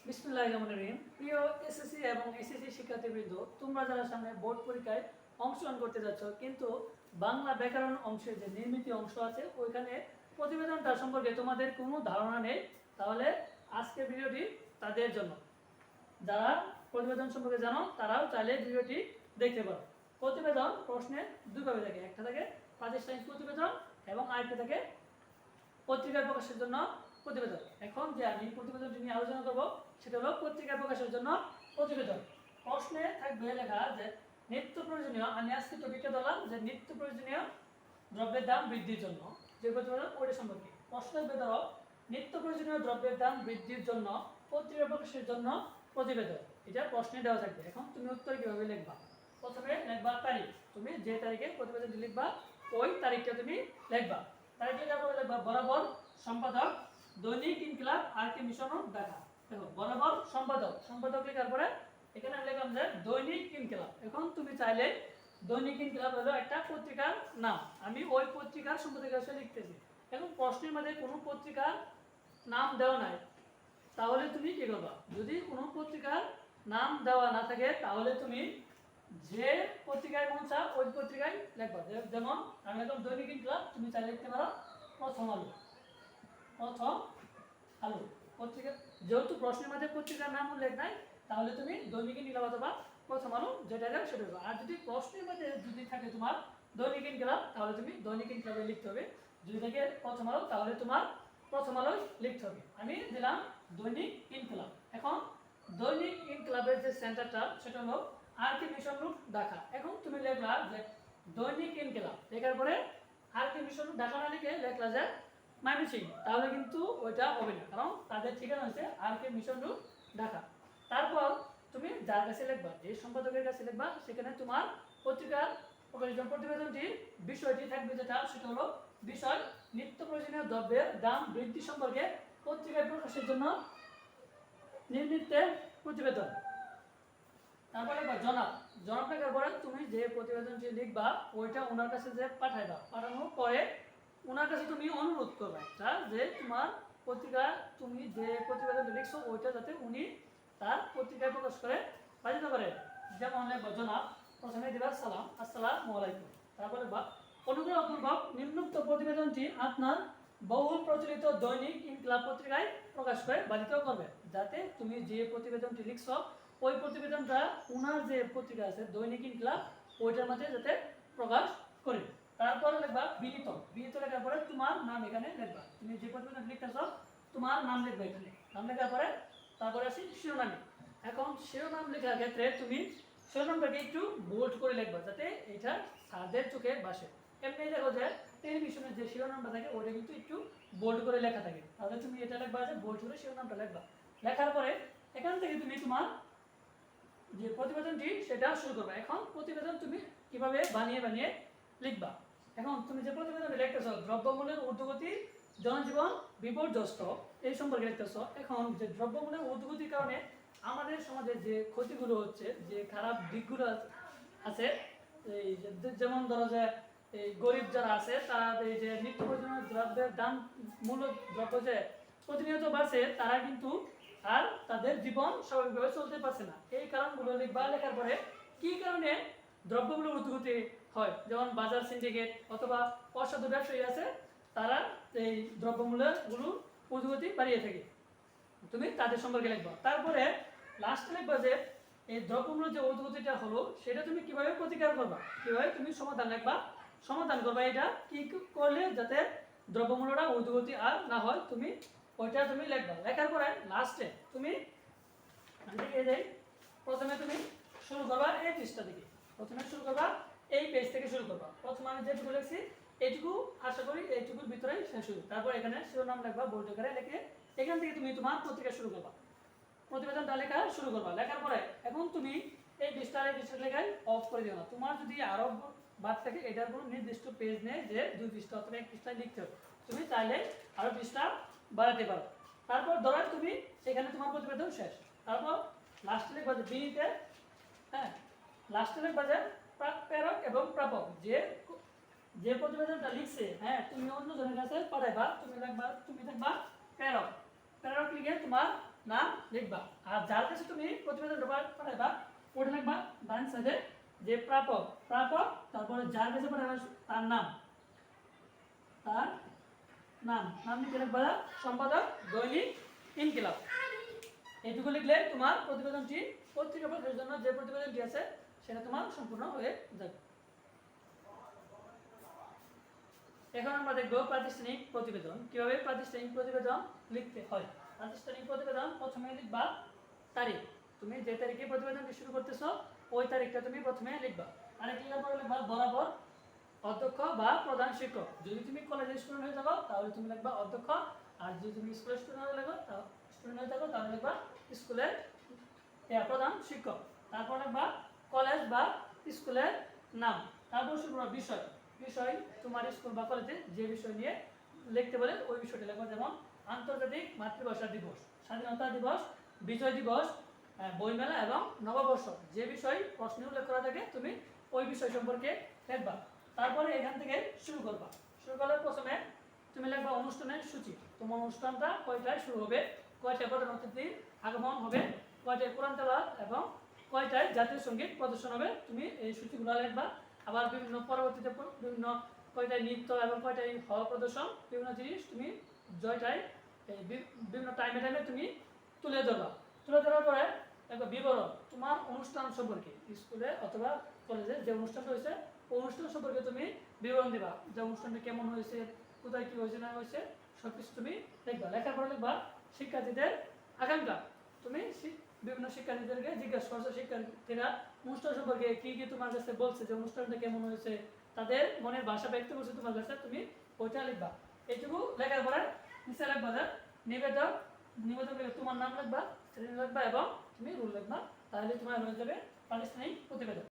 বিসমিল্লাহির রহমানির রহিম। প্রিয় এসএসসি এবং এসএসসি শিক্ষার্থীবৃন্দ, তোমরা যারা সামনে বোর্ড পরীক্ষায় অংশগ্রহণ করতে যাচ্ছ কিন্তু বাংলা ব্যাকরণ অংশের যে নির্মিত অংশ আছে ওইখানে প্রতিবেদনটা সম্পর্কে তোমাদের কোনো ধারণা নেই, তাহলে আজকের ভিডিওটি তাদের জন্য। যারা প্রতিবেদন সম্পর্কে জানো তারাও চাইলে ভিডিওটি দেখতে পারো। প্রতিবেদন প্রশ্নে দুইভাবে থাকে, একটা থাকে প্রাতিষ্ঠানিক প্রতিবেদন এবং আরেকটা থাকে পত্রিকার প্রকাশের জন্য প্রতিবেদন। এখন যে আমি প্রতিবেদনটি নিয়ে আলোচনা করব সেটা হলো পত্রিকার প্রকাশের জন্য প্রতিবেদন। প্রশ্নে থাকবে লেখা যে নিত্য প্রয়োজনীয়, আমি আজকে টপিকটা ধরলাম যে নিত্য প্রয়োজনীয় দ্রব্যের দাম বৃদ্ধির জন্য যে প্রতিবেদন ওইটা সম্পর্কে প্রশ্ন থাকবে। ধরো নিত্য প্রয়োজনীয় দ্রব্যের দাম বৃদ্ধির জন্য পত্রিকা প্রকাশের জন্য প্রতিবেদন, এটা প্রশ্নে দেওয়া থাকবে। এখন তুমি উত্তর কিভাবে লিখবা? প্রথমে লিখবা তারিখ, তুমি যে তারিখে প্রতিবেদনটি লিখবা ওই তারিখটা তুমি লিখবা। তারিখে লিখবা বরাবর সম্পাদক দৈনিক ইনকিলাব আর কে মিশন ঢাকা। দেখো বরাবর সম্পাদক, সম্পাদক লেখার পরে এখানে আমি লিখলাম যে দৈনিক ইনকিলাব। এখন তুমি চাইলে দৈনিক ইনকিলাব হলো একটা পত্রিকার নাম, আমি ওই পত্রিকার সম্পাদক হিসেবে লিখতেছি। এখন প্রশ্নের মধ্যে কোনো পত্রিকার নাম দেওয়া নাই, তাহলে তুমি কি করবা? যদি কোনো পত্রিকার নাম দেওয়া না থাকে তাহলে তুমি যে পত্রিকায় মন চাও ওই পত্রিকায় লিখবা। যেমন আমি লিখলাম দৈনিক ইনকিলাব, তুমি চাইলে লিখতে পারো প্রথম আলো। প্রথম আলো পত্রিকা, যেহেতু প্রশ্নের মধ্যে পত্রিকার নাম উল্লেখ নাই তাহলে তুমি দৈনিক ইনকিলাব অথবা প্রথম আলো যেটা দেবে সেটা দেবে। আর যদি প্রশ্নের মধ্যে যদি থাকে তোমার দৈনিক ইনকিলাব তাহলে তুমি দৈনিক ইনকিলাবে লিখতে হবে, যদি থাকে প্রথম আলো তাহলে তোমার প্রথম আলোয় লিখতে হবে। আমি দিলাম দৈনিক ইনকিলাব। এখন দৈনিক ইনকিলাবের যে সেন্টারটা সেটা হলো আর কে মিশন রোড ঢাকা। এখন তুমি লিখলা যে দৈনিক ইনকিলাব, লেখার পরে আর কে মিশন রোড ঢাকা না লিখে লেখলা যে ময়মনসিংহ, তাহলে কিন্তু ওইটা হবে না, কারণ তাদের ঠিকানা হচ্ছে আর কে মিশন রোড ঢাকা। তারপর তুমি যার কাছে লিখবা, যে সম্পাদকের কাছে লিখবা, সেখানে তোমার পত্রিকার প্রতিবেদনটি বিষয়টি থাকবে, যেটা সেটা হলো বিষয় নিত্য প্রয়োজনীয় দ্রব্যের দাম বৃদ্ধি সম্পর্কে পত্রিকায় প্রকাশের জন্য নির্মিত প্রতিবেদন। তারপরে লিখবা জনাব। জনাব লেখার পরে তুমি যে প্রতিবেদনটি লিখবা ওইটা ওনার কাছে যে পাঠাইবা, পাঠানোর পরে ওনার কাছে তুমি অনুরোধ করবে একটা যে তোমার পত্রিকা তুমি যে প্রতিবেদনটা লিখছো ওইটা যাতে উনি তার পত্রিকায় প্রকাশ করে বাধিত করে। যেমন লিখবা জনাব, প্রথমে দিবা সালাম, আসসালামু আলাইকুম। তারপরে বা অনুগ্রহপূর্বক নিম্নোক্ত প্রতিবেদনটি আপনার বহুল প্রচলিত দৈনিক ইনকিলাব পত্রিকায় প্রকাশ করে বাধিত করবে, যাতে তুমি যে প্রতিবেদনটি লিখছো ওই প্রতিবেদনটা ওনার যে পত্রিকা আছে দৈনিক ইনকিলাব ওইটার মধ্যে যাতে প্রকাশ করে। তারপরে লিখবা বিনীত। বিনীত লেখার পরে তোমার নাম এখানে লিখবা, তুমি যে প্রতিবেদন লিখতেছো তোমার নাম লিখবে এখানে। নাম লেখার পরে তারপরে আসি শিরোনামে। এখন শিরোনাম লেখার ক্ষেত্রে তুমি শিরোনামটাকে একটু বোল্ড করে লিখবা যাতে এটা স্যারদের চোখে বাসে। এমনি দেখো যে টেলিভিশনের যে শিরোনামটা থাকে ওটা কিন্তু একটু বোল্ড করে লেখা থাকে, তাহলে তুমি এটা লিখবা যে বোল্ড করে শিরোনামটা লিখবা। লেখার পরে এখান থেকে তুমি তোমার যে প্রতিবেদনটি সেটা শুরু করবে। এখন প্রতিবেদন তুমি কিভাবে বানিয়ে বানিয়ে লিখবা। এখন তুমি যে প্রতিবেদনটি লিখতেছো দ্রব্যমূল্যের ঊর্ধ্বগতি জনজীবন বিপর্যস্ত এই সম্পর্কে লিখতেছো। এখন যে দ্রব্যমূল্যের ঊর্ধ্বগতির কারণে আমাদের সমাজে যে ক্ষতিগুলো হচ্ছে, যে খারাপ দিকগুলো আছে, এই যেমন ধরো যে এই গরিব যারা আছে তারা এই যে নিত্য প্রয়োজনীয় দ্রব্যের দাম মূল্য দ্রব্য যে প্রতিনিয়ত বাড়ছে তারা কিন্তু আর তাদের জীবন স্বাভাবিকভাবে চলতে পারছে না। এই কারণগুলো লিখবা। লেখার পরে কি কারণে দ্রব্যমূল্যের ঊর্ধ্বগতি হয়, যেমন বাজার সিন্ডিকেট অথবা অসাধু ব্যবসায়ী আছে তারা এই দ্রব্যমূল্যগুলো ঊর্ধ্বগতি বাড়িয়ে থাকে, তুমি তাদের সম্পর্কে লিখবা। তারপরে লাস্টে লিখবা যে এই দ্রব্যমূল্য যে ঊর্ধ্বগতিটা হলো সেটা তুমি কিভাবে প্রতিকার করবা, কিভাবে তুমি সমাধান লিখবা, সমাধান করবা এটা কি করলে যাতে দ্রব্যমূল্যটা ঊর্ধ্বগতি আর না হয় তুমি ওইটা তুমি লিখবা। লেখার পরে লাস্টে তুমি এই যে প্রথমে তুমি শুরু করবা এই পৃষ্ঠা থেকে, প্রথমে শুরু করবা এই পেজ থেকে শুরু করবা। প্রথমে আমি যেটুকু লিখছি এইটুকু আশা করি এইটুকুর ভিতরেই শেষ হবে। তারপর এখানে শিরোনাম লিখবা বোল্ড করে লিখে এখান থেকে তুমি তোমার পত্রিকা শুরু করবা, প্রতিবেদনটা লেখা শুরু করবা। লেখার পরে এখন তুমি এই পৃষ্ঠা লেখায় অফ করে দিও না। তোমার যদি আরো বাদ থাকে এটার কোনো নির্দিষ্ট পেজ নেই যে 2 পৃষ্ঠা অথবা 1 পৃষ্ঠায় লিখতে হবে, তুমি চাইলে আরো পৃষ্ঠা বাড়াতে পারো। তারপর ধরো তুমি এখানে তোমার প্রতিবেদন শেষ। তারপর লাস্টে লিখবা যে বিনীতে, হ্যাঁ লাস্টে লিখবা যে প্রেরক এবং প্রাপক, যে প্রতিবেদনটা লিখছে হ্যাঁ তুমি অন্য জনের কাছে পাঠাইবা, তুমি লিখবা প্রেরক। প্রেরক লিখে তোমার নাম লিখবা। আর যার কাছে তুমি প্রতিবেদন পাঠাইবা ওটা লিখবা ডান সাইডে যে প্রাপক, প্রাপক তারপরে যার কাছে পাঠাবে তার নাম, তার নাম, নাম লিখে লিখবা সম্পাদক দৈনিক ইনকিলাব। এইটুকু লিখলে তোমার প্রতিবেদনটি পত্রিকা প্রকাশের জন্য যে প্রতিবেদনটি আছে সেটা তোমার সম্পূর্ণ হয়ে যাবে। এখন আমরা দেখবো প্রাতিষ্ঠানিক প্রতিবেদন। কিভাবে প্রাতিষ্ঠানিক প্রতিবেদন লিখতে হয়। প্রাতিষ্ঠানিক প্রতিবেদন প্রথমে লিখবা তারিখ, তুমি যে তারিখে প্রতিবেদনটি শুরু করতেছো ওই তারিখটা তুমি প্রথমে লিখবা। তারিখ লেখার পরে লিখবা বরাবর অধ্যক্ষ বা প্রধান শিক্ষক। যদি তুমি কলেজের স্টুডেন্ট হয়ে থাকো তাহলে তুমি লিখবা অধ্যক্ষ, আর যদি তুমি স্কুলের স্টুডেন্ট হয়ে থাকো তাহলে লিখবা স্কুলের প্রধান শিক্ষক। তারপর লিখবা কলেজ বা স্কুলের নাম। তারপর শুরু করবা বিষয়, বিষয় তোমার স্কুল বা কলেজে যে বিষয় নিয়ে লিখতে বলে ওই বিষয়টা লিখবা। যেমন আন্তর্জাতিক মাতৃভাষা দিবস, স্বাধীনতা দিবস, বিজয় দিবস, বইমেলা এবং নববর্ষ। যে বিষয় প্রশ্নে উল্লেখ করা থাকে তুমি ওই বিষয় সম্পর্কে লিখবা। তারপরে এখান থেকে শুরু করবা। শুরু করলে প্রথমে তুমি লিখবা অনুষ্ঠানের সূচি। তোমার অনুষ্ঠানটা কয়টায় শুরু হবে, কয়টায় প্রধান অতিথির আগমন হবে, কয়টায় কোরআন তেলাওয়াত এবং কয়টায় জাতীয় সঙ্গীত প্রদর্শন হবে, তুমি এই সূচিগুলো লিখবা। আবার বিভিন্ন পরবর্তীতে বিভিন্ন কয়টায় নৃত্য এবং কয়টায় হল প্রদর্শন, বিভিন্ন জিনিস তুমি জয়টায় বিভিন্ন টাইমে টাইমে তুমি তুলে ধরবা। তুলে ধরার পরে একটা বিবরণ তোমার অনুষ্ঠান সম্পর্কে, স্কুলে অথবা কলেজে যে অনুষ্ঠানটা হয়েছে অনুষ্ঠান সম্পর্কে তুমি বিবরণ দিবা। যে অনুষ্ঠানটা কেমন হয়েছে, কোথায় কি হয়েছে না হয়েছে সব কিছু তুমি লিখবা। লেখার পরে লিখবা শিক্ষার্থীদের আকাঙ্ক্ষা। তুমি বিভিন্ন শিক্ষার্থীদেরকে জিজ্ঞাসা করছো শিক্ষার্থীরা অনুষ্ঠান সম্পর্কে কি কি তোমার কাছে বলছে, যে অনুষ্ঠানটা কেমন হয়েছে, তাদের মনের ভাষা ব্যক্ত করছে তোমার কাছে, তুমি ওইটা লিখবা। এইটুকু লেখার পরে নিচে লিখবা নিবেদক, নিবেদক তোমার নাম লিখবা, শ্রেণী লিখবা এবং তুমি রুল লিখবা। তাহলে তোমার হয়ে যাবে প্রাতিষ্ঠানিক প্রতিবেদন।